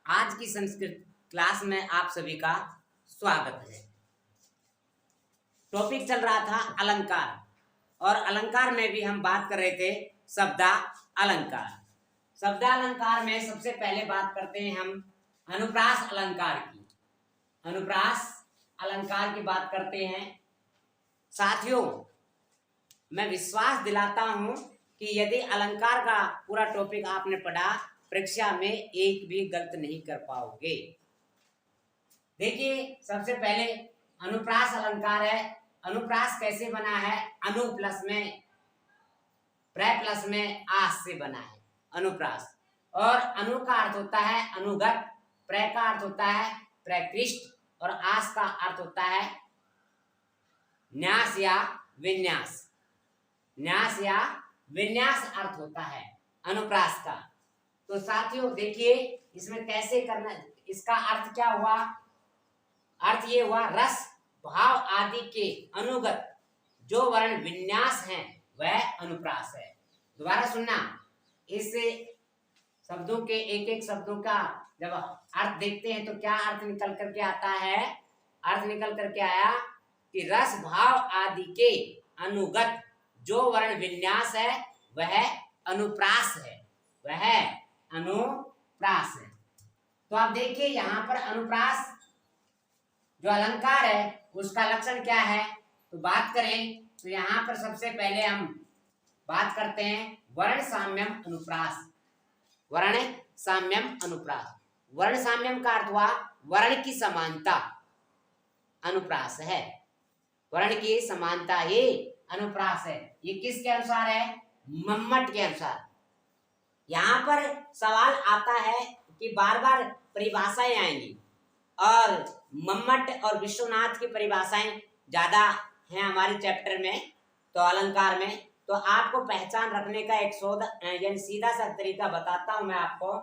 आज की संस्कृत क्लास में आप सभी का स्वागत है। टॉपिक चल रहा था अलंकार, और अलंकार में भी हम बात कर रहे थे शब्दा अलंकार। शब्दा अलंकार में सबसे पहले बात करते हैं हम अनुप्रास अलंकार की। अनुप्रास अलंकार की बात करते हैं। साथियों, मैं विश्वास दिलाता हूं कि यदि अलंकार का पूरा टॉपिक आपने पढ़ा, परीक्षा में एक भी गलत नहीं कर पाओगे। देखिए, सबसे पहले अनुप्रास अलंकार है। अनुप्रास कैसे बना है? अनु प्लस में प्र प्लस में आस से बना है अनुप्रास। और अनु का अर्थ होता है अनुगत, प्र का अर्थ होता है प्रकृष्ट, और आस का अर्थ होता है न्यास या विन्यास। न्यास या विन्यास अर्थ होता है अनुप्रास का। तो साथियों देखिए, इसमें कैसे करना, इसका अर्थ क्या हुआ? अर्थ ये हुआ, रस भाव आदि के अनुगत जो वर्ण विन्यास है वह अनुप्रास है। दोबारा सुनना, इस शब्दों के एक एक शब्दों का जब अर्थ देखते हैं तो क्या अर्थ निकल करके आता है? अर्थ निकल करके आया कि रस भाव आदि के अनुगत जो वर्ण विन्यास है वह अनुप्रास है, वह अनुप्रास है। तो आप देखिए, यहाँ पर अनुप्रास जो अलंकार है उसका लक्षण क्या है? तो बात करें तो यहाँ पर सबसे पहले हम बात करते हैं वर्ण साम्यम अनुप्रास। वर्ण साम्यम अनुप्रास। वर्ण साम्यम का अर्थ हुआ वर्ण की समानता अनुप्रास है। वर्ण की समानता ही अनुप्रास है। ये किसके अनुसार है? मम्मट के अनुसार। यहाँ पर सवाल आता है कि बार बार परिभाषाएं आएंगी, और मम्मट और विश्वनाथ की परिभाषाएं ज्यादा हैं हमारे चैप्टर में, तो अलंकार में। तो आपको पहचान रखने का एक यानी सीधा सा तरीका बताता हूं मैं आपको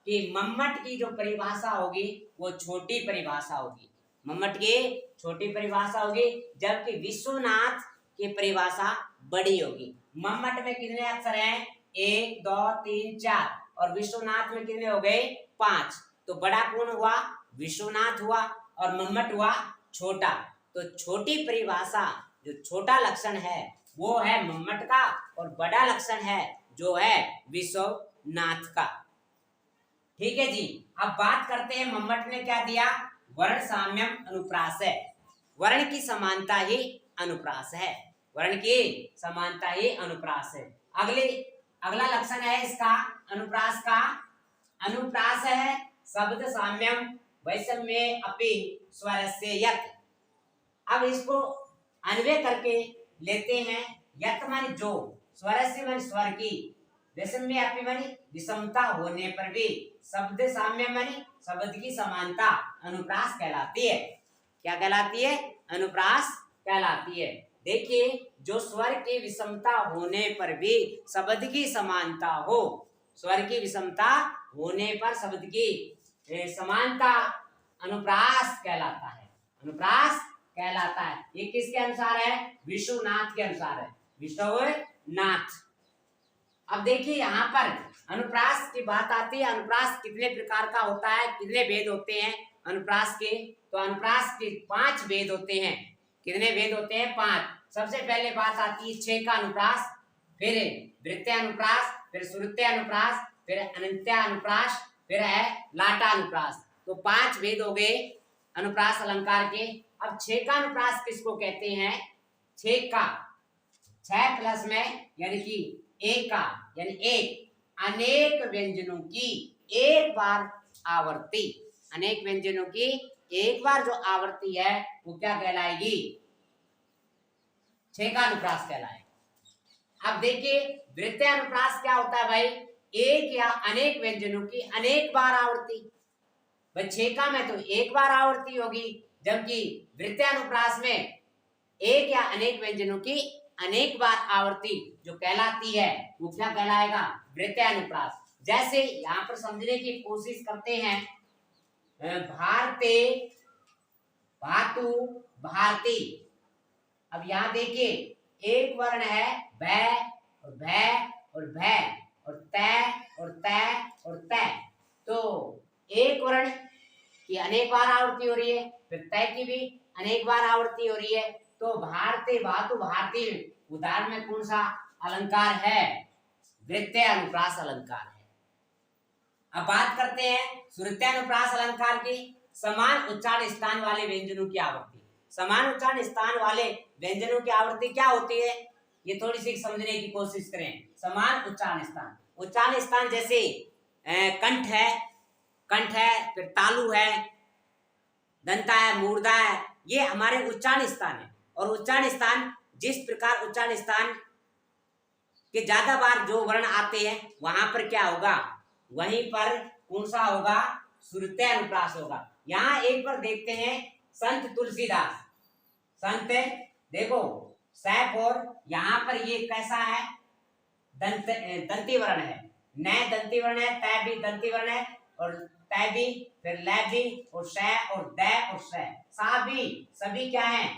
कि मम्मट की जो परिभाषा होगी वो छोटी परिभाषा होगी। मम्मट की छोटी परिभाषा होगी, जबकि विश्वनाथ की परिभाषा बड़ी होगी। मम्मट में कितने अक्षर हैं? 1 2 3 4, और विश्वनाथ में कितने हो गए? 5। तो बड़ा कौन हुआ? विश्वनाथ हुआ, और मम्मट हुआ छोटा। तो छोटी परिभाषा, जो छोटा लक्षण है वो है मम्मट का, और बड़ा लक्षण है जो है विश्वनाथ का। ठीक है जी। अब बात करते हैं मम्मट ने क्या दिया? वर्ण साम्यम अनुप्रास है। वर्ण की समानता ही अनुप्रास है। वर्ण की समानता ही अनुप्रास है। अगला लक्षण है इसका अनुप्रास का। अनुप्रास है शब्द साम्यम वैषम्ये अपि स्वरस्य यत्। अब इसको अन्वय करके लेते हैं। यत् माने जो, स्वरस्य माने स्वर की, वैषम्ये अपि माने विषमता होने पर भी, शब्द साम्य माने शब्द की समानता अनुप्रास कहलाती है। क्या कहलाती है? अनुप्रास कहलाती है। देखिए, जो स्वर की विषमता होने पर भी शब्द की समानता हो, स्वर की विषमता होने पर शब्द की समानता अनुप्रास कहलाता है। अनुप्रास कहलाता है। ये किसके अनुसार है? विश्वनाथ के अनुसार है। विश्वनाथ। अब देखिए, यहाँ पर अनुप्रास की बात आती है। अनुप्रास कितने प्रकार का होता है, कितने भेद होते हैं अनुप्रास के? तो अनुप्रास के 5 भेद होते हैं। कितने भेद होते हैं? 5। सबसे पहले बात आती है छेका अनुप्रास, फिर वृत्य अनुप्रास, फिर श्रुत्य अनुप्रास, फिर अनंत्य अनुप्रास, फिर है लाटा अनुप्रास। तो 5 भेद हो गए अनुप्रास अलंकार के। अब छेका अनुप्रास किसको कहते हैं? छेका 6 प्लस में यानी कि एक का, यानी एक अनेक व्यंजनों की एक बार आवर्ती। अनेक व्यंजनों की एक बार जो आवर्ती है वो क्या कहलाएगी? छेका अनुप्रास कहलाएगा। अब देखिए, वृत्य अनुप्रास क्या होता है भाई? एक या अनेक व्यंजनों की अनेक बार आवर्ती। भाई छेका में तो एक बार आवर्ती होगी, जबकि वृत्य अनुप्रास में एक या अनेक व्यंजनों की अनेक बार आवर्ती जो कहलाती है वो क्या कहलाएगा? वृत्य अनुप्रास। जैसे यहाँ पर समझने की कोशिश करते हैं, भारते, भातु, भारती। अब यहाँ देखिए, एक वर्ण है भ और भ और भ और तय और तय और तय। तो एक वर्ण की अनेक बार आवृत्ति हो रही है, फिर तय की भी अनेक बार आवृत्ति हो रही है। तो भारतीय धातु भारतीय उदाहरण में कौन सा अलंकार है? वृत्तीय अनुप्रास अलंकार है। अब बात करते हैं श्रुत्य अनुप्रास अलंकार की। समान उच्चारण स्थान वाले व्यंजनों की आवृत्ति। समान उच्चारण स्थान वाले व्यंजनों की आवृत्ति क्या होती है, ये थोड़ी सी समझने की कोशिश करें। समान उच्चारण स्थान, उच्चारण स्थान जैसे कंठ है, फिर तालु है, दंता है, मूर्धा है, ये हमारे उच्चारण स्थान है। और उच्चारण स्थान जिस प्रकार उच्चारण स्थान के ज्यादा बार जो वर्ण आते हैं वहां पर क्या होगा, वहीं पर कौन सा होगा, श्रुत्य अनुप्रास होगा। यहाँ एक बार देखते हैं संत तुलसीदास, संत देखो सैफ, और यहाँ पर ये कैसा है, दंती वर्ण है, नए दंती वर्ण है, तय भी दंती वर्ण है, और तय भी, फिर लय भी, और शय और दय और शय, सा भी, सभी क्या है,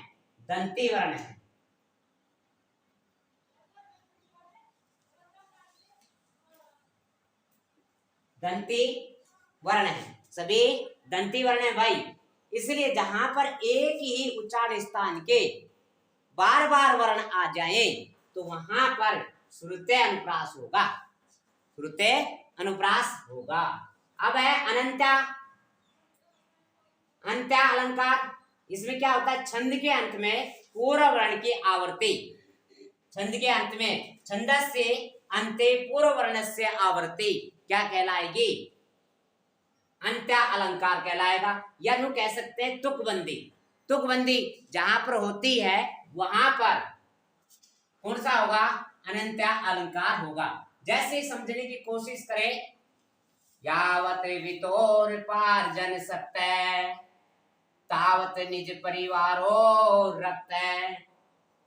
दंती वर्ण है। दंती वर्ण है, सभी दंती वर्ण है भाई। इसलिए जहां पर एक ही उच्चारण स्थान के बार बार वर्ण आ जाए तो वहां पर श्रुत्य अनुप्रास होगा, श्रुत्य अनुप्रास होगा। अब है अनंत्या, अंत्या अलंकार। इसमें क्या होता है, छंद के अंत में पूर्व वर्ण की आवर्ती, छंद के अंत में छंदस से अंते पूर्व वर्ण से आवर्ती क्या कहलाएगी, अंत्या अलंकार कहलाएगा। या यूं कह सकते हैं तुकबंदी। तुकबंदी जहां पर होती है वहां पर कौन सा होगा, अनंत्या अलंकार होगा। जैसे समझने की कोशिश करें, यावत वितोर पार्जन सत्य, तावत निज परिवारो रक्त,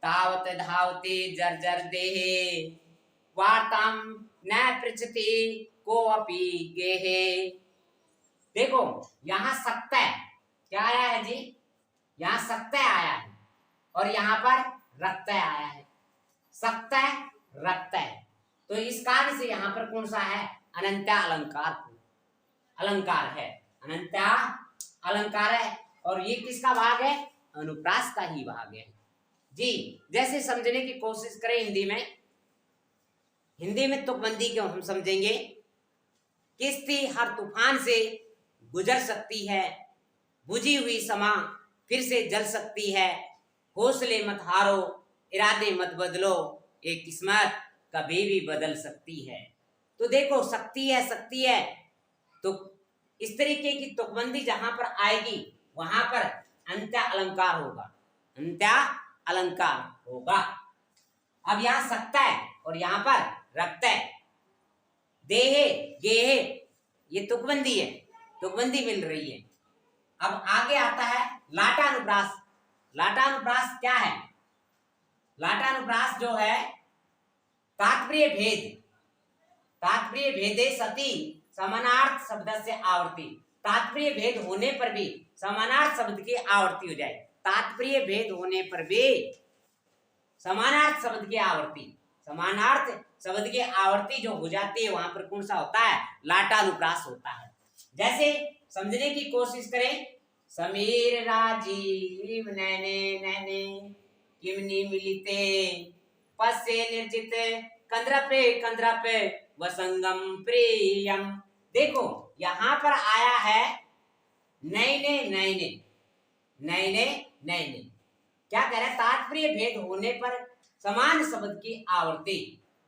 तावत धावती जर्जर देहे, वार्ताम न पृछति को अपि गेहे। देखो यहाँ सत्य क्या आया है जी, यहाँ सत्य आया है और यहाँ पर रक्त आया है, सत्य रक्त। तो इस कारण से यहाँ पर कौन सा है, अनंत्या अलंकार, अलंकार है, अनंत्या अलंकार है। और ये किसका भाग है, अनुप्रास का ही भाग है जी। जैसे समझने की कोशिश करें हिंदी में, हिंदी में तुकबंदी क्यों हम समझेंगे, किश्ती हर तूफान से गुजर सकती है, बुझी हुई समा फिर से जल सकती है, हौसले मत हारो इरादे मत बदलो, एक किस्मत कभी भी बदल सकती है। तो देखो शक्ति है, शक्ति है, तो इस तरीके की तुकबंदी जहां पर आएगी वहां पर अंत्या अलंकार होगा, अंत्या अलंकार होगा। अब यहाँ सत्ता है और यहाँ पर रक्त है, देहे गेहे ये तुकबंदी है, तुकबंदी मिल रही है। अब आगे आता है लाटानुप्रास। लाटानुप्रास क्या है, लाटानुप्रास जो है तात्पर्य भेद, तात्पर्य भेदे सती समानार्थ शब्द से आवर्ती, तात्पर्य भेद होने पर भी समानार्थ शब्द की आवर्ती हो जाए, तात्पर्य भेद होने पर भी समानार्थ शब्द की आवर्ती, समानार्थ शब्द की आवर्ती जो हो जाती है वहां पर कौन सा होता है, लाटानुप्रास होता है। जैसे समझने की कोशिश करें, समीर राजीव नैने नैने किमनी मिलिते, पसे निर्जित कंद्रपे वसंगम प्रियम। देखो यहाँ पर आया है नैने नैने, नैने नैने क्या कह रहा है, तात्पर्य भेद होने पर समान शब्द की आवर्ती।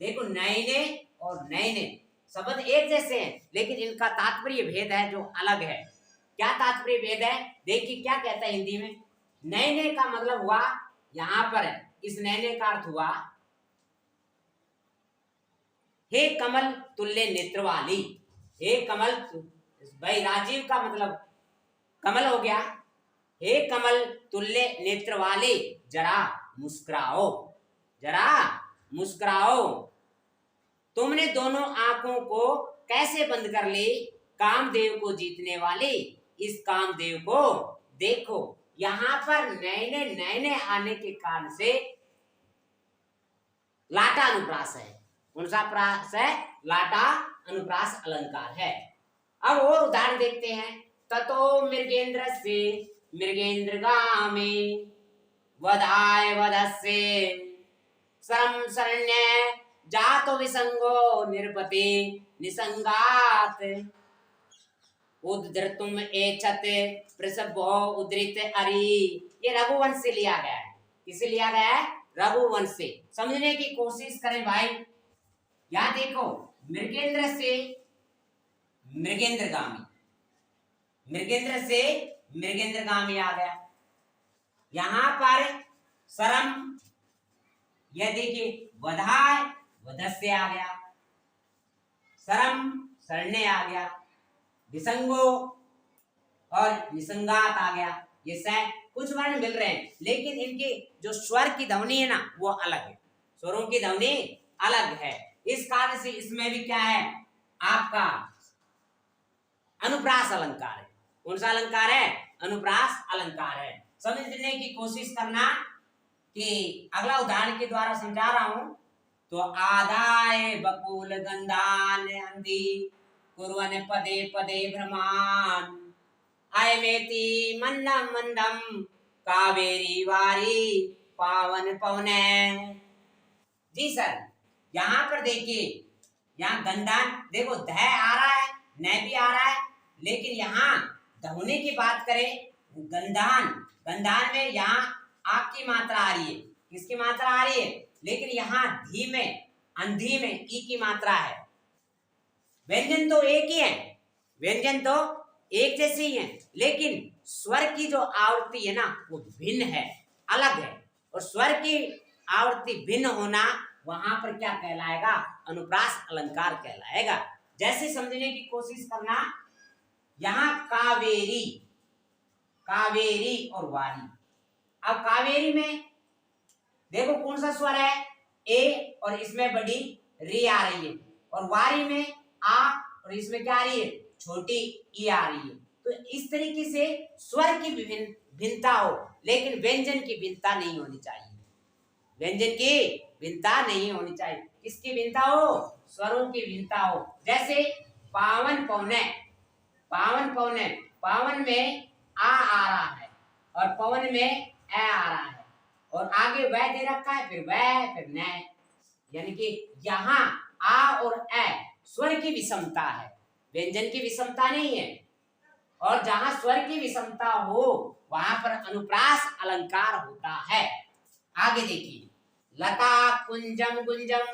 देखो नैने और नैने शब्द एक जैसे हैं लेकिन इनका तात्पर्य भेद है जो अलग है। क्या तात्पर्य भेद है, देखिए क्या कहता है हिंदी में, नैने का मतलब हुआ यहां पर इस नैने का अर्थ हुआ हे कमल तुल्य नेत्र वाली, हे कमल, भाई राजीव का मतलब कमल हो गया, हे कमल तुल्य नेत्र वाले जरा मुस्कुराओ, जरा मुस्कुराओ, तुमने दोनों आंखों को कैसे बंद कर ली, कामदेव को जीतने वाले इस कामदेव को देखो। यहां पर नैने नैने आने के कारण से लाटा अनुप्रास है, कौन सा प्रास है, लाटा अनुप्रास अलंकार है। अब और उदाहरण देखते हैं। ततो मृगेंद्र से मृगेंद्रगामी वधाय वधस्य सरम शरण्य जातो विसंगो निरपते निसंगात उद्धृतुम एचत प्रसभो उद्धृत अरि। ये रघुवंश से लिया गया है। किसे लिया गया है? रघुवंश से। समझने की कोशिश करें भाई। यहां देखो, मृगेंद्र से मृगेंद्रगामी, मृगेंद्र से मृगेंद्रगामी आ गया। यहां पर सरम, यह देखिए वधाय वधस्य आ गया, सरम शरण्य आ गया, विसंगो और निसंगात आ गया। ये कुछ वर्ण मिल रहे हैं, लेकिन इनके जो स्वर की ध्वनि है ना वो अलग है, स्वरों की ध्वनि अलग है। इस कारण से इसमें भी क्या है आपका अनुप्रास अलंकार है। कौन सा अलंकार है? अनुप्रास अलंकार है। समझने की कोशिश करना कि अगला उदाहरण के द्वारा समझा रहा हूं। तो आदाय बकुल गंधान अंधी कुर्वन पदे पदे भ्रमान अयमेति मंदम मंदम कावेरी वारी पावन पवने। जी सर, यहाँ पर देखिए, यहाँ गंधान देखो ध आ रहा है, न भी आ रहा है, लेकिन यहाँ ध्वनि की बात करें गंधान, गंधान में यहाँ आप की मात्रा आ रही है। किसकी मात्रा आ रही है? लेकिन यहाँ धी में, अंधी में ई की मात्रा है। व्यंजन तो एक ही है, व्यंजन तो एक जैसे ही है, लेकिन स्वर की जो आवृत्ति है ना वो भिन्न है, अलग है। और स्वर की आवृत्ति भिन्न होना वहां पर क्या कहलाएगा? अनुप्रास अलंकार कहलाएगा। जैसे समझने की कोशिश करना, यहाँ कावेरी, कावेरी और वारी। अब कावेरी में देखो कौन सा स्वर है? ए, और इसमें बड़ी री आ रही है, और वारी में आ, और इसमें क्या आ रही है? छोटी ई आ रही है। तो इस तरीके से स्वर की भिन्नता हो, लेकिन व्यंजन की भिन्नता नहीं होनी चाहिए। व्यंजन की भिन्नता नहीं होनी चाहिए। किसकी भिन्नता हो? स्वरों की भिन्नता हो। जैसे पावन पवने, पावन पवने, पावन में आ रहा है और पवन में ए आ रहा है, और आगे वह दे रखा है, फिर वह, फिर न, यानी कि यहाँ आ और ए स्वर की विषमता है, व्यंजन की विषमता नहीं है। और जहां स्वर की विषमता हो वहां पर अनुप्रास अलंकार होता है। आगे देखिए, लता कुंजम गुंजम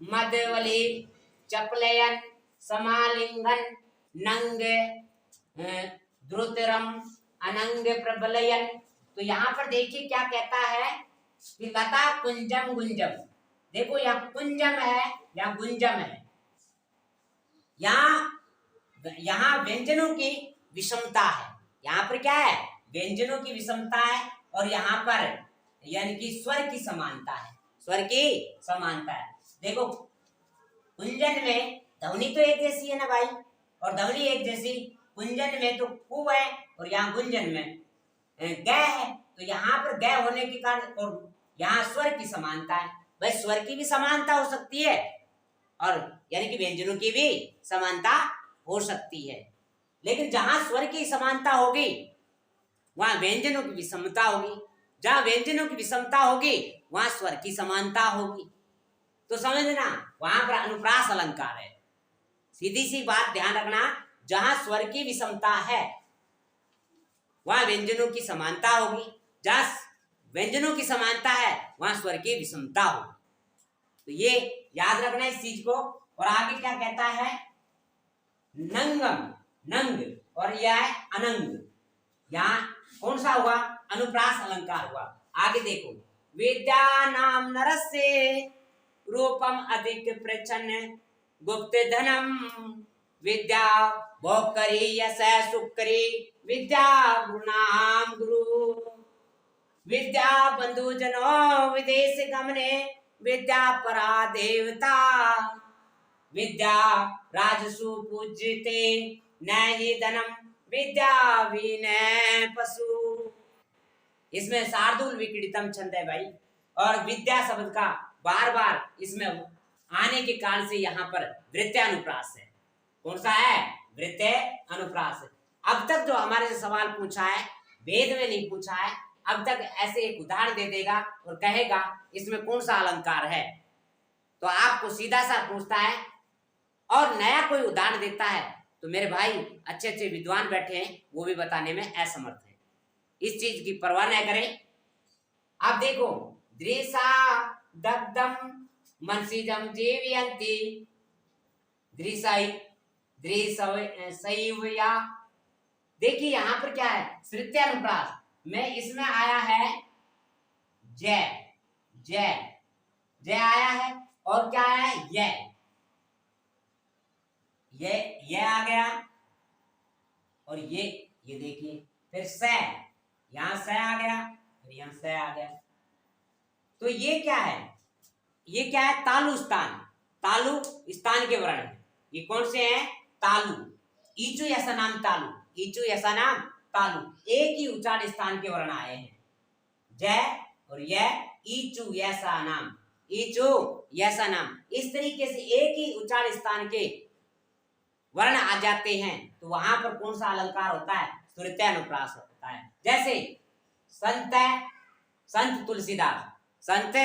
मदवली चपलयन समालिंगन नंग द्रुतरम अनंग प्रबलयन। तो यहाँ पर देखिए क्या कहता है कि लता कुंजम गुंजम। देखो यहाँ कुंजम है या गुंजम है, यहाँ व्यंजनों की विषमता है। यहाँ पर क्या है? व्यंजनों की विषमता है, और यहाँ पर यानी कि स्वर की समानता है, स्वर की समानता है। देखो कुंजन में ध्वनि तो एक जैसी है ना भाई, और ध्वनि एक जैसी। कुंजन में तो कु है और यहाँ गुंजन में ग है, तो यहाँ पर ग होने के कारण और यहाँ स्वर की समानता है। भाई स्वर की भी समानता हो सकती है और यानी कि व्यंजनों की भी समानता हो सकती है, लेकिन जहां स्वर की समानता होगी वहां व्यंजनों की विषमता होगी, जहां व्यंजनों की विषमता होगी वहां स्वर की समानता होगी। तो समझना वहां पर अनुप्रास अलंकार है। सीधी सी बात ध्यान रखना, जहां स्वर की विषमता है वहां व्यंजनों की समानता होगी, जहां व्यंजनों की समानता है वहां स्वर की विषमता होगी। तो ये याद रखना इस चीज को। और आगे क्या कहता है? नंगम, नंग, और यह है अनंग। यहाँ कौन सा हुआ? अनुप्रास अलंकार हुआ। आगे देखो, विद्या नाम नरस्य रूपम अधिक प्रचन्न गुप्त धनम विद्या भोकरी यश सुकरी विद्या गुरुनाम गुरु विद्या बंधु जनो विदेश गमने विद्या परा देवता विद्या राजसु पूज्यते नहि धनम विद्या विनय पशु। इसमें शार्दूल विक्रीडितम छंद है भाई, और विद्या शब्द का बार बार इसमें आने के कारण से यहाँ पर वृत्यानुप्रास है। कौन सा है? वृत्तय अनुप्रास। अब तक जो हमारे से सवाल पूछा है वेद में नहीं पूछा है, अब तक ऐसे एक उदाहरण दे देगा और कहेगा इसमें कौन सा अलंकार है, तो आपको सीधा सा पूछता है और नया कोई उदाहरण देता है तो मेरे भाई अच्छे अच्छे विद्वान बैठे हैं वो भी बताने में असमर्थ है। इस चीज की परवाह न करें। अब देखो दृशा दग्धम मनसिजम जीवयन्ति, दृशया। देखिए यहां पर क्या है, श्रुत्यानुप्रास में इसमें आया है जय, जय जय आया है और क्या है ये आ गया और ये देखिए फिर स, यहां स आ गया और यहां स आ गया। तो ये क्या है, ये क्या है, तालु स्थान, तालु स्थान के वर्ण है। ये कौन से हैं, तालु, ईचु ऐसा नाम तालु, ईचु ऐसा नाम तालु, एक ही उच्चारण स्थान के वर्ण आए हैं, जय और यह ईचु ऐसा नाम, ईचु ऐसा नाम। इस तरीके से एक ही उच्चारण स्थान के वर्ण आ जाते हैं तो वहां पर कौन सा अलंकार होता है, श्रुत्यानुप्रास होता है। जैसे संत तुलसीदास, संत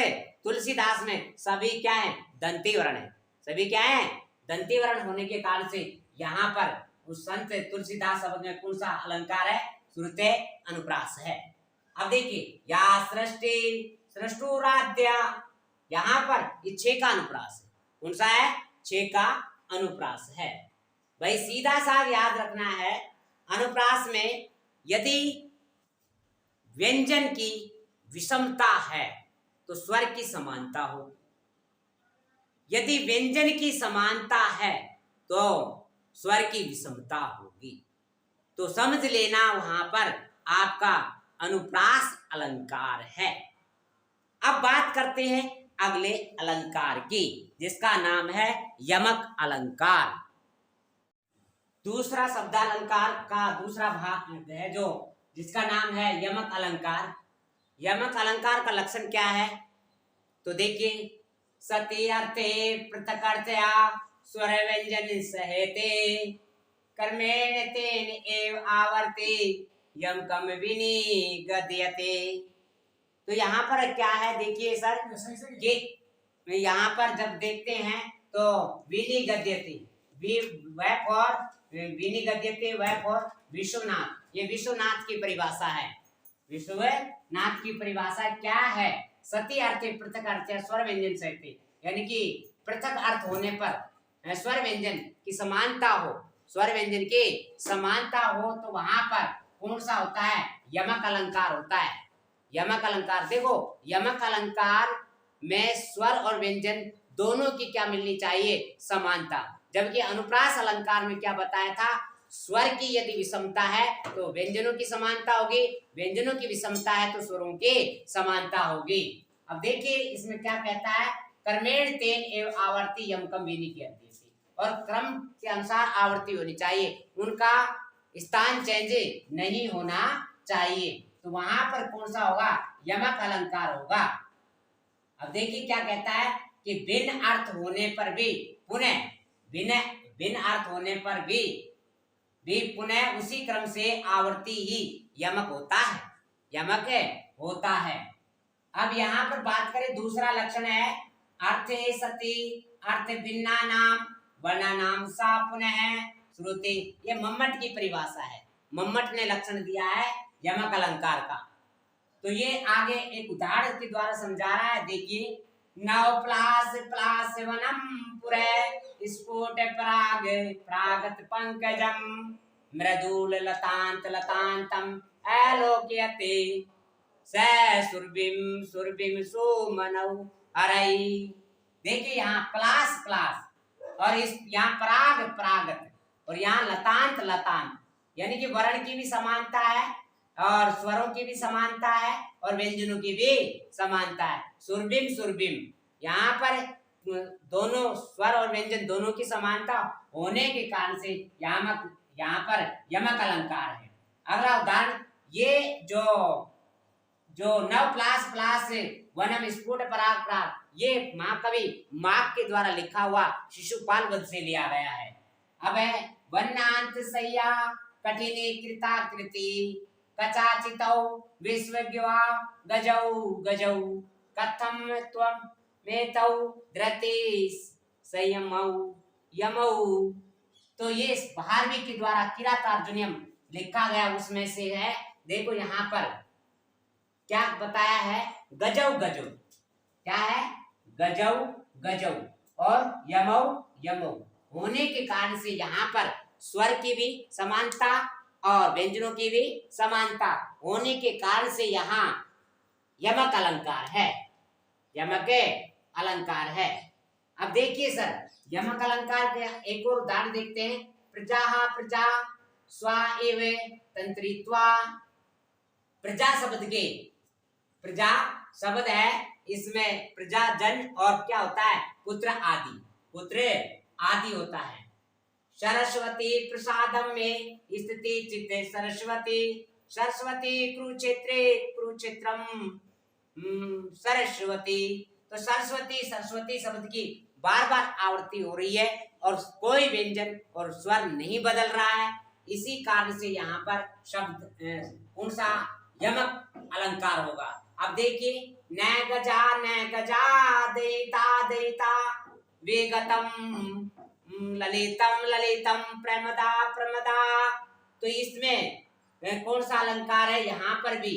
तुलसीदास में सभी क्या है, दंती वर्ण है, सभी क्या है, दंती वर्ण होने के कारण से यहाँ पर उस संत तुलसीदास शब्द में कौन सा अलंकार है, श्रुत्य अनुप्रास है। अब देखिए या सृष्टि सृष्टुराध्या, यहाँ पर ये 6 का अनुप्रास है, कौन सा है, 6 का अनुप्रास है। भाई सीधा सा याद रखना है, अनुप्रास में यदि व्यंजन की विषमता है तो स्वर की समानता हो, यदि व्यंजन की समानता है तो स्वर की विषमता होगी, तो समझ लेना वहां पर आपका अनुप्रास अलंकार है। अब बात करते हैं अगले अलंकार की, जिसका नाम है यमक अलंकार। दूसरा शब्दालंकार का दूसरा भाग है जो जिसका नाम है यमक अलंकार। यमक अलंकार का लक्षण क्या है, तो देखिए सति अर्थे पृथक अर्थया स्वर व्यंजन सहेते कर्मेण तेन एव आवर्ते यमकम विनिगद्यते। तो यहाँ पर क्या है, देखिए सर कि यहाँ पर जब देखते हैं तो विनिगद्यते, वह फॉर विनिगद्यते, वह फॉर विश्वनाथ, ये विश्वनाथ की परिभाषा है, विश्वनाथ की परिभाषा क्या है, सती अर्थे पृथक अर्थ स्वर व्यंजन सहित, यानी कि पृथक अर्थ होने पर स्वर व्यंजन की समानता हो, स्वर व्यंजन की समानता हो तो वहां पर कौन सा होता है, यमक अलंकार होता है। यमक अलंकार देखो, यमक अलंकार में स्वर और व्यंजन दोनों की क्या मिलनी चाहिए, समानता। जबकि अनुप्रास अलंकार में क्या बताया था, स्वर की यदि विषमता है तो व्यंजनों की समानता होगी, व्यंजनों की विषमता है तो स्वरों की समानता होगी। अब देखिए इसमें क्या कहता है, कर्मेण तेन एव आवर्ती यमकम विनिगद्यते, और क्रम के अनुसार आवर्ती होनी चाहिए, उनका स्थान चेंज नहीं होना चाहिए, तो वहां पर कौन सा होगा, यमक अलंकार होगा। अब देखिए क्या कहता है कि भिन्न अर्थ होने पर भी पुनः भिन्न अर्थ होने पर भी पुनः उसी क्रम से आवर्ती ही यमक होता है, यमक होता है। अब यहाँ पर बात करें दूसरा लक्षण है अर्थे सति अर्थ भिन्ना नाम वर्णा नाम सा पुनः श्रुति, ये मम्मट की परिभाषा है, मम्मट ने लक्षण दिया है यमक अलंकार का। तो ये आगे एक उदाहरण के द्वारा समझा रहा है, देखिए नव प्लास प्लास वनम पुरे स्फुट प्राग प्रागत पंकजम मृदुल लतांत लतांतम आलोक्यते स सुरभिम सुरभिम सुमनौ हरई। देखिए यहाँ प्लास प्लास और इस यहाँ प्राग प्रागत और यहाँ लतांत लतांत, यानी कि वर्ण की भी समानता है और स्वरों की भी समानता है और व्यंजनों की भी समानता है। सुरभिम सुरभिम, यहाँ पर दोनों स्वर और व्यंजन दोनों की समानता होने के कारण से यहाँ पर यमक अलंकार है। अगला उदाहरण, ये जो नव प्लास प्लास वनम स्फुट पराग प्राग, ये महाकवि मार्क के द्वारा लिखा हुआ शिशुपाल वध से लिया गया है। अब है वन्नांत सय्या कठिने कृताकृति कचाचितौ विश्वज्ञा गजौ गजौ कथम त्वं मेतौ धृति संयमौ यमौ। तो ये भारवी के द्वारा किरातार्जुनीयम लिखा गया उसमें से है। देखो यहाँ पर क्या बताया है, गजौ गजौ क्या है, गजौ गजौ और यमौ यमौ होने के कारण से यहाँ पर स्वर की भी समानता और व्यंजनों की भी समानता होने के कारण से यहाँ यमक अलंकार है, यमक अलंकार है। अब देखिए सर, यमक अलंकार के एक और उदाहरण देखते हैं। प्रजा प्रजा स्वा एव तंत्रित्वा। प्रजा शब्द के, प्रजा शब्द है, इसमें प्रजा जन और क्या होता है, पुत्र आदि, पुत्र आदि होता है। सरस्वती प्रसादम में स्थिति चित्ते सरस्वती, सरस्वती कुरुक्षेत्रे कुरुक्षेत्रम सरस्वती। तो सरस्वती सरस्वती शब्द की बार बार आवृत्ति हो रही है और कोई व्यंजन और स्वर नहीं बदल रहा है। इसी कारण से यहाँ पर शब्द कौन सा यमक अलंकार होगा। अब देखिए, न गजा देता देता वेगतम ललितम ललितम प्रमदा प्रमदा। तो इसमें कौन सा अलंकार है, यहाँ पर भी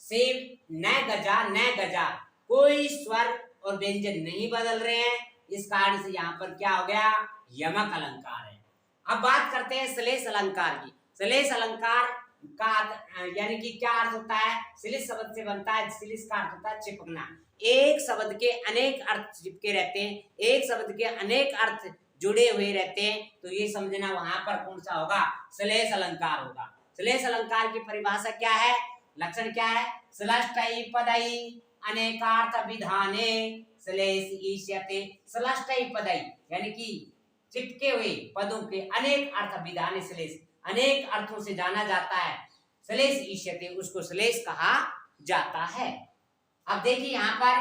सेम न गजा कोई स्वर और व्यंजन नहीं बदल रहे हैं। इस कारण से यहाँ पर क्या हो गया, यमक अलंकार है। अब बात करते हैं श्लेष अलंकार की। श्लेष अलंकार का यानी कि क्या अर्थ होता है, श्लेष शब्द से बनता है, श्लेष का अर्थ होता है चिपकना। एक शब्द के अनेक अर्थ चिपके रहते हैं, एक शब्द के अनेक अर्थ जुड़े हुए रहते हैं, तो ये समझना वहां पर कौन सा होगा, श्लेष अलंकार होगा। श्लेष अलंकार की परिभाषा क्या है, लक्षण क्या है, श्लष्टै पदै अनेकार्थ विधाने श्लेष ईष्यते। श्लष्टै पदै यानी कि चिपके हुए पदों के अनेक अर्थ विधाने, श्लेष अनेक अर्थों से जाना जाता है, श्लेष ईष्यते उसको श्लेष कहा जाता है। अब देखिए यहाँ पर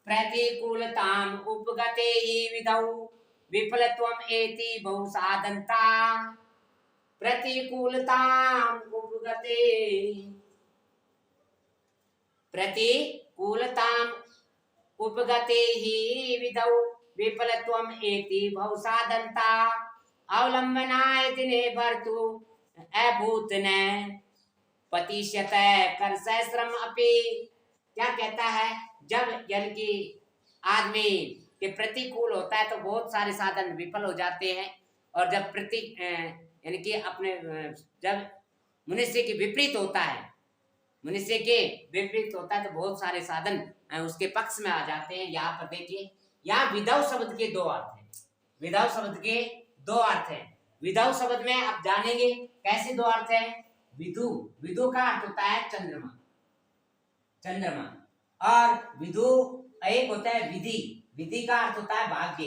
प्रतिकूलताम उपगते विधौ विफलत्वम एति बहुसाधनता। प्रतिकूलताम उपगते ही विधौ विफलत्वम एति बहुसाधनता। अवलंबनाय दिने भर्तु अभूतन पतिष्यत कर सहस्रम अपि। क्या कहता है, जब यानी कि आदमी के प्रतिकूल होता है तो बहुत सारे साधन विफल हो जाते हैं, और जब यानी कि अपने जब मनुष्य के विपरीत होता है, मनुष्य के विपरीत होता है तो बहुत सारे साधन उसके पक्ष में आ जाते हैं। यहाँ पर देखिए, यहाँ विधौ शब्द के दो अर्थ हैं, विधौ शब्द के दो अर्थ हैं। विधौ शब्द में आप जानेंगे कैसे दो अर्थ हैं। विधु, विधु का अर्थ होता है चंद्रमा, चंद्रमा, और विधु एक होता है विधि, विधि का अर्थ होता है भाग्य।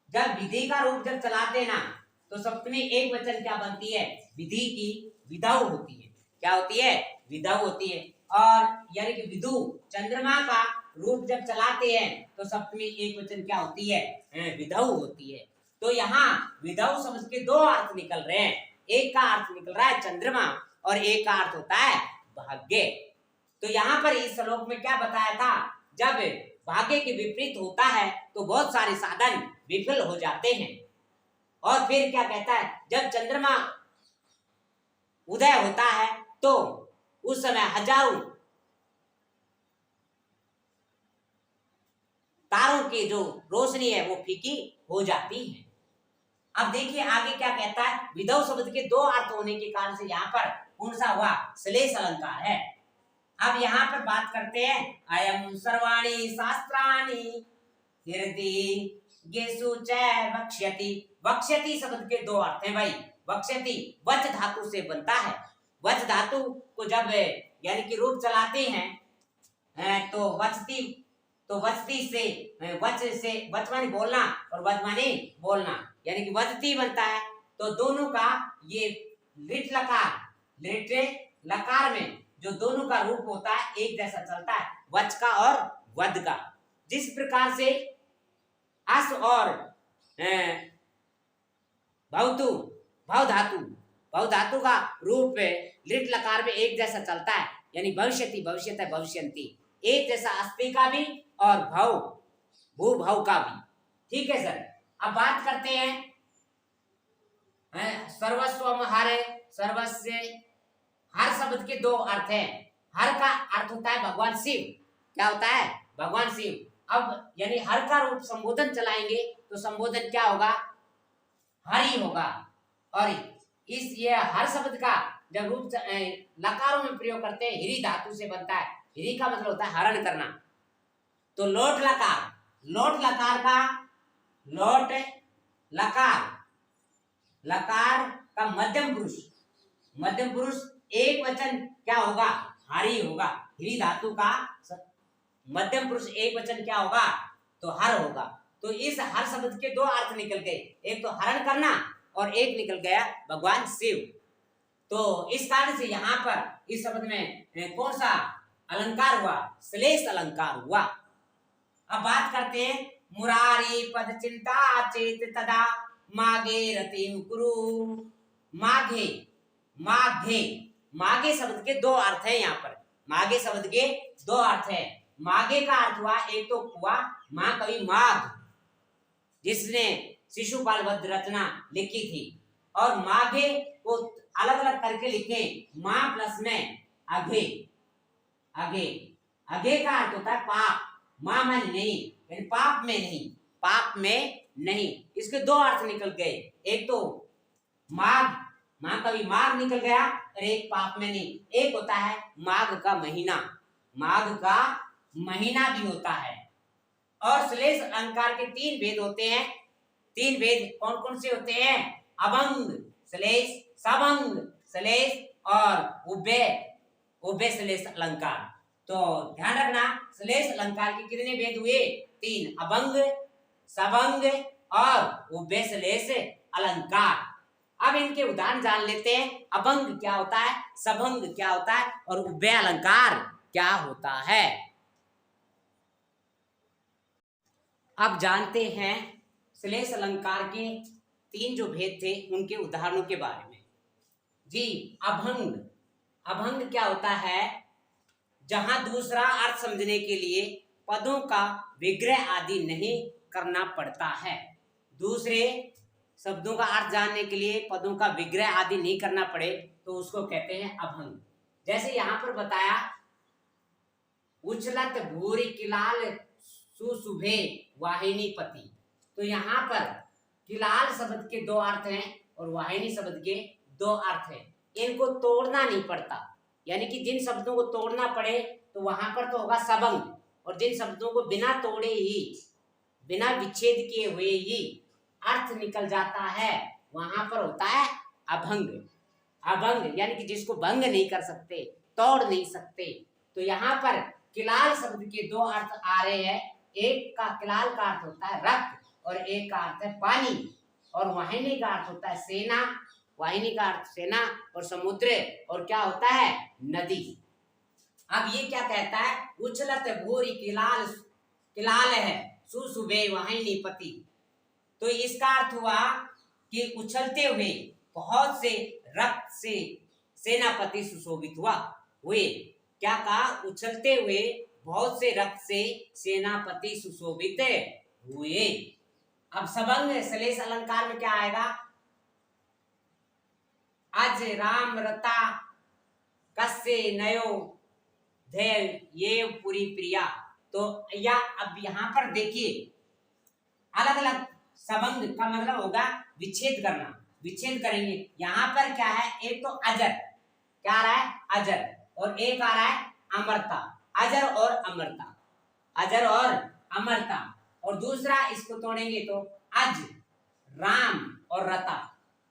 जब विधि का रूप जब चलाते हैं ना तो सप्तमी एक वचन क्या बनती है, विधि की विधौ होती है। क्या होती है, विधौ होती है। और यानी कि विधु चंद्रमा का रूप जब चलाते हैं तो सप्तमी एक वचन क्या होती है, विधौ होती है। तो यहाँ विधौ शब्द के दो अर्थ निकल रहे हैं, एक का अर्थ निकल रहा है चंद्रमा और एक का अर्थ होता है भाग्य। तो यहाँ पर इस श्लोक में क्या बताया था, जब भाग्य के विपरीत होता है तो बहुत सारे साधन विफल हो जाते हैं। और फिर क्या कहता है, जब चंद्रमा उदय होता है तो उस समय हजारों तारों की जो रोशनी है वो फीकी हो जाती है। अब देखिए आगे क्या कहता है, विधौ शब्द के दो अर्थ होने के कारण से यहाँ पर कौन सा हुआ, श्लेष अलंकार है। अब यहाँ पर बात करते हैं, अयम सर्वाणि शास्त्राणि हृदि गेसु च वक्ष्यति। वक्ष्यति शब्द के दो अर्थ हैं भाई। वक्ष्यति वच धातु से बनता है, वच धातु को जब यानी कि रूप चलाते हैं तो वचती, तो वचती से वच माने बोलना और वच माने बोलना, यानी कि वचती बनता है। तो दोनों का ये लिट लकार में जो दोनों का रूप होता है एक जैसा चलता है, वच का और वद का। जिस प्रकार से अस और भवतु, भव धातु, भव धातु का रूप लिट लकार में एक जैसा चलता है, यानी भविष्यति, भविष्यत, भविष्यन्ति, एक जैसा अस्ति का भी और भव, भू भव का भी। ठीक है सर। अब बात करते हैं सर्वस्वम हर। सर्वस्व, हर शब्द के दो अर्थ हैं। हर का अर्थ होता है भगवान शिव। क्या होता है? भगवान शिव। अब यानी हर का रूप संबोधन चलाएंगे तो संबोधन क्या होगा? हरि होगा। और इस ये हर शब्द का जब रूप लकारों में प्रयोग करते हैं, हिरी धातु से बनता है। हिरी का मतलब होता है हरण करना। तो लोट लकार, लोट लकार का, लोट लकार, लकार का मध्यम पुरुष, मध्यम पुरुष एक वचन क्या होगा? हरि होगा। हिरी धातु का मध्यम पुरुष एक वचन क्या होगा? तो हर होगा। तो इस हर शब्द के दो अर्थ निकल गए, एक तो हरण करना और एक निकल गया भगवान शिव। तो इस कारण से यहाँ पर इस शब्द में कौन सा अलंकार हुआ? श्लेष अलंकार हुआ। अब बात करते हैं मुरारी पद चिंता चेत तदा मागे रतिम कुरु। माघे, माघे, माघे शब्द के दो अर्थ हैं यहाँ पर। माघे शब्द के दो अर्थ हैं। माघे का अर्थ हुआ, एक तो हुआ महाकवि माघ जिसने शिशुपाल वध रचना लिखी थी, और माघे को अलग अलग करके लिखे मां प्लस में अघे। अघे, अघे का अर्थ होता है पाप, मां में नहीं, यानी पाप में नहीं, पाप में नहीं। इसके दो अर्थ निकल गए, एक तो माघ, महाकवि माघ निकल गया, और एक पाप में नहीं। एक होता है माघ का महीना, माघ का महीना भी होता है। और श्लेष अलंकार के तीन भेद होते हैं। तीन भेद कौन कौन से होते हैं? अभंग श्लेष, सबंग श्लेष और उभय, उभय श्लेष अलंकार। तो ध्यान रखना, श्लेष अलंकार के कितने भेद हुए? तीन, अभंग, सबंग और उभय श्लेष अलंकार। अब इनके उदाहरण जान लेते हैं। अभंग क्या होता है, सबंग क्या होता है, और उभय अलंकार क्या होता है। अब जानते हैं श्लेष अलंकार के तीन जो भेद थे उनके उदाहरणों के बारे में। जी, अभंग, अभंग क्या होता है? जहां दूसरा अर्थ समझने के लिए पदों का विग्रह आदि नहीं करना पड़ता है। दूसरे शब्दों का अर्थ जानने के लिए पदों का विग्रह आदि नहीं करना पड़े तो उसको कहते हैं अभंग। जैसे यहाँ पर बताया, उछलत भूरी किलाल सुशुभे वाहिनी पति। तो यहाँ पर किलाल शब्द के दो अर्थ हैं और वाहिनी शब्द के दो अर्थ हैं। इनको तोड़ना नहीं पड़ता, यानी कि जिन शब्दों को तोड़ना पड़े तो वहां पर तो होगा सबंग, और जिन शब्दों को बिना तोड़े ही, बिना विच्छेद किए हुए ही अर्थ निकल जाता है, वहां पर होता है अभंग। अभंग यानी कि जिसको भंग नहीं कर सकते, तोड़ नहीं सकते। तो यहाँ पर किलाल शब्द के दो अर्थ आ रहे हैं। एक का किलाल का अर्थ होता है रक्त, और एक का अर्थ है पानी, और वाहिनी का अर्थ होता है सेना। वाहिनी का अर्थ सेना और समुद्र, और क्या होता है? नदी। अब ये क्या कहता है? उछलत भूरी किलाल, किलाल है सुशुभे वाहिनी पति। तो इसका अर्थ हुआ कि उछलते हुए बहुत से रक्त से सेनापति सुशोभित हुआ हुए। क्या कहा? उछलते हुए बहुत से रक्त से सेनापति सुशोभित हुए। अब सबंग श्लेष अलंकार में क्या आएगा? अज राम रता कस्य नयो धैर्य ये पूरी प्रिया। तो या अब यहाँ पर देखिए, अलग अलग सबंग का मतलब होगा विच्छेद करना, विच्छेद करेंगे। यहाँ पर क्या है? एक तो अजर, क्या आ रहा है? अजर, और एक आ रहा है अमरता। अजर और अमरता, अजर और अमरता। और दूसरा इसको तोड़ेंगे तो अज राम और रता,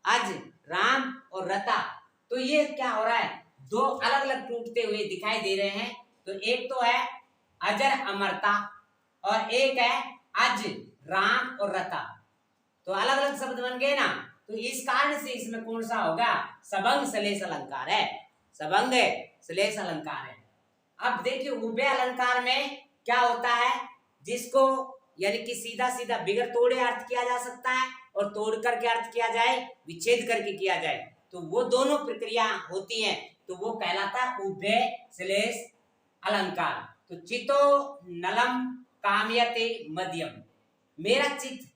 अज राम और रता। तो ये क्या हो रहा है? दो अलग अलग टूटते हुए दिखाई दे रहे हैं। तो एक तो है अजर अमरता और एक है अज राम और रता। तो अलग अलग शब्द बन गए ना। तो इस कारण से इसमें कौन सा होगा? सबंग श्लेष अलंकार है, सबंग श्लेष अलंकार है। अब देखिए उभय अलंकार में क्या होता है? जिसको यानी कि सीधा सीधा बिगर तोड़े अर्थ किया जा सकता है और तोड़ करके अर्थ किया जाए, विच्छेद करके किया जाए, तो वो दोनों प्रक्रिया होती है, तो वो कहलाता है उभय श्लेष अलंकार। तो चितो नलम कामयते मध्यम, मेरा चित्त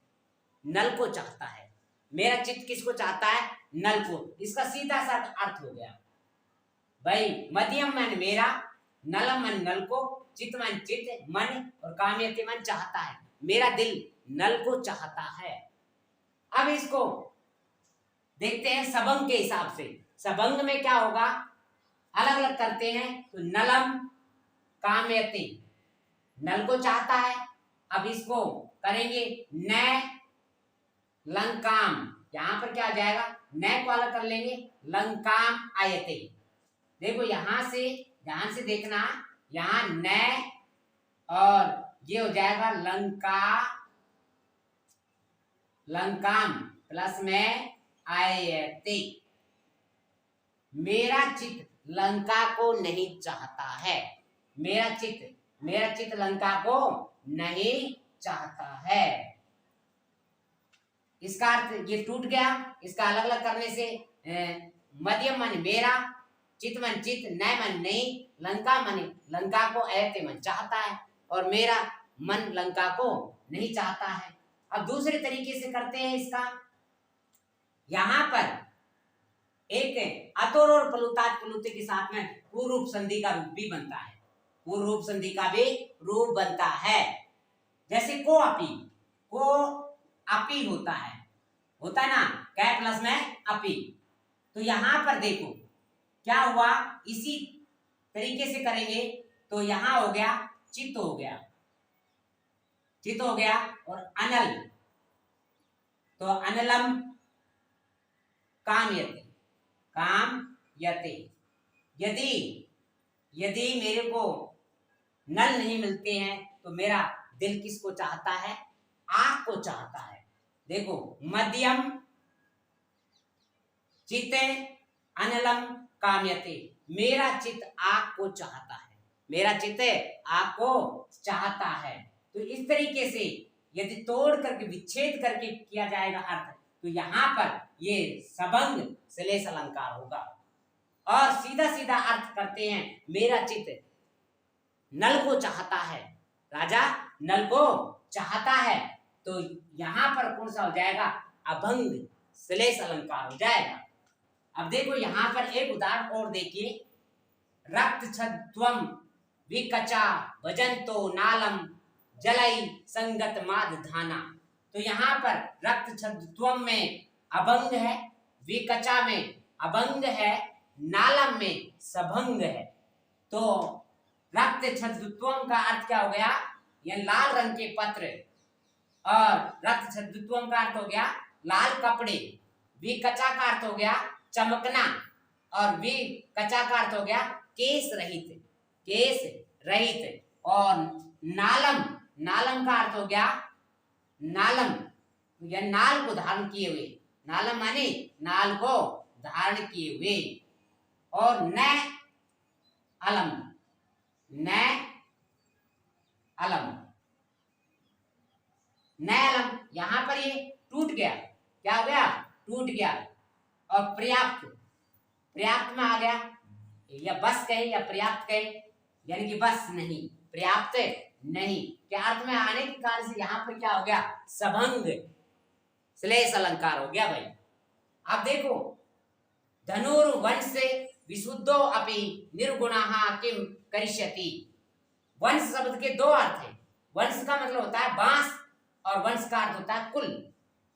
नल को चाहता है, मेरा चित्त किसको चाहता है? नल को। इसका सीधा सा अर्थ हो गया भाई, मध्यम मन मेरा, नलम मन नल को, चित्त मन चित्त मन, और कामयते मन चाहता है, मेरा दिल नल को चाहता है। अब इसको देखते हैं सबंग के हिसाब से। सबंग में क्या होगा, अलग अलग करते हैं। तो नलम कामयते, नल को चाहता है। अब इसको करेंगे न लंकाम, यहां पर क्या आ जाएगा, न को अलग कर लेंगे, लंकाम आयते। देखो यहां से ध्यान से देखना, यहां न और ये हो जाएगा लंका, लंकाम प्लस में आयते। मेरा चित्त लंका को नहीं चाहता है, मेरा चित्त लंका को नहीं चाहता है। इसका अर्थ ये टूट गया। इसका अलग अलग करने से मध्यम मन मेरा, चित्त मन चित्त, न मन नहीं, लंका मन लंका को ऐते मन चाहता है, और मेरा मन लंका को नहीं चाहता है। अब दूसरे तरीके से करते हैं इसका। यहां पर एक अतोर और प्लुतात् प्लुते के साथ में पूर्व रूप संधि का रूप भी बनता है, पूर्व रूप संधि का भी रूप बनता है। जैसे को अपी होता है ना, कै प्लस में अपी। तो यहां पर देखो क्या हुआ, इसी तरीके से करेंगे तो यहां हो गया चित्त हो गया, और अनल, तो अनलम कामयते। यदि मेरे को नल नहीं मिलते हैं तो मेरा दिल किसको चाहता है? आंख को चाहता है। देखो मध्यम चित्ते अनलम कामयते, मेरा चित्त आंख को चाहता है, मेरा चित्त आंख को चाहता है। तो इस तरीके से यदि तोड़ करके विच्छेद करके किया जाएगा अर्थ, तो यहाँ पर ये सबंग श्लेष अलंकार होगा। और सीधा सीधा अर्थ करते हैं, मेरा चित्त नल को चाहता है, राजा नल को चाहता है, तो यहां पर कौन सा हो जाएगा? अभंग श्लेष अलंकार हो जाएगा। अब देखो यहां पर एक उदाहरण और देखिए, रक्त छद्वम विकचा भजंतो नालम जलई संगत माद धाना। तो यहाँ पर रक्त छद्वम में अभंग है, विकचा में अभंग है, नालम में सबंग है। तो रक्त छद्वम का अर्थ क्या हो गया? यह लाल रंग के पत्र, और रक्त छद्वम का अर्थ हो गया लाल कपड़े। विकचा का अर्थ हो गया चमकना, और विकचा का अर्थ हो गया केस रहित। और नालम का अर्थ हो गया नालम, या नाल को धारण किए हुए, नालम माने नाल को धारण किए हुए। और न अलम, यहां पर ये टूट गया, क्या हो गया? टूट गया। और पर्याप्त में आ गया, या बस कहे या पर्याप्त कहे, यानी कि बस नहीं, पर्याप्त नहीं के अर्थ में आने के कारण से यहाँ पर क्या हो गया? सबंग श्लेष अलंकार हो गया भाई। अब देखो धनुर्वंश से विशुद्धो अपि निर्गुणः किम करिष्यति। वंश शब्द के दो अर्थ हैं। वंश का मतलब होता है बांस, और वंश का अर्थ होता है कुल।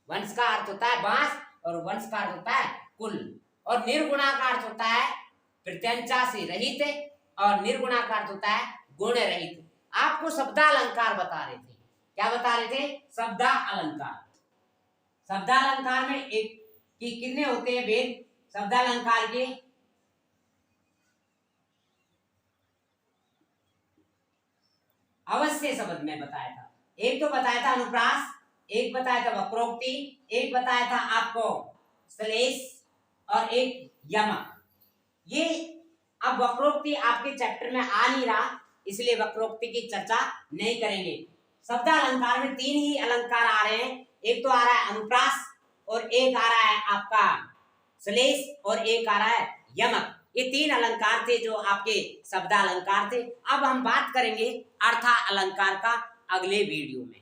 वंश का अर्थ होता है बांस, और वंश का अर्थ होता है कुल। और निर्गुणा का अर्थ होता है प्रत्यंचा से रहित, और निर्गुणा का अर्थ होता है गुण रहित। आपको शब्दालंकार बता रहे थे, क्या बता रहे थे? शब्दालंकार। शब्दालंकार में एक कि कितने होते हैं भेद शब्दालंकार के? अवश्य शब्द में बताया था। एक तो बताया था अनुप्रास, एक बताया था वक्रोक्ति, एक बताया था आपको श्लेष, और एक यमक। ये अब वक्रोक्ति आपके चैप्टर में आ नहीं रहा, इसलिए वक्रोक्ति की चर्चा नहीं करेंगे। शब्द अलंकार में 3 ही अलंकार आ रहे हैं। एक तो आ रहा है अनुप्रास, और एक आ रहा है आपका श्लेष, और एक आ रहा है यमक। ये 3 अलंकार थे जो आपके शब्द अलंकार थे। अब हम बात करेंगे अर्था अलंकार का अगले वीडियो में।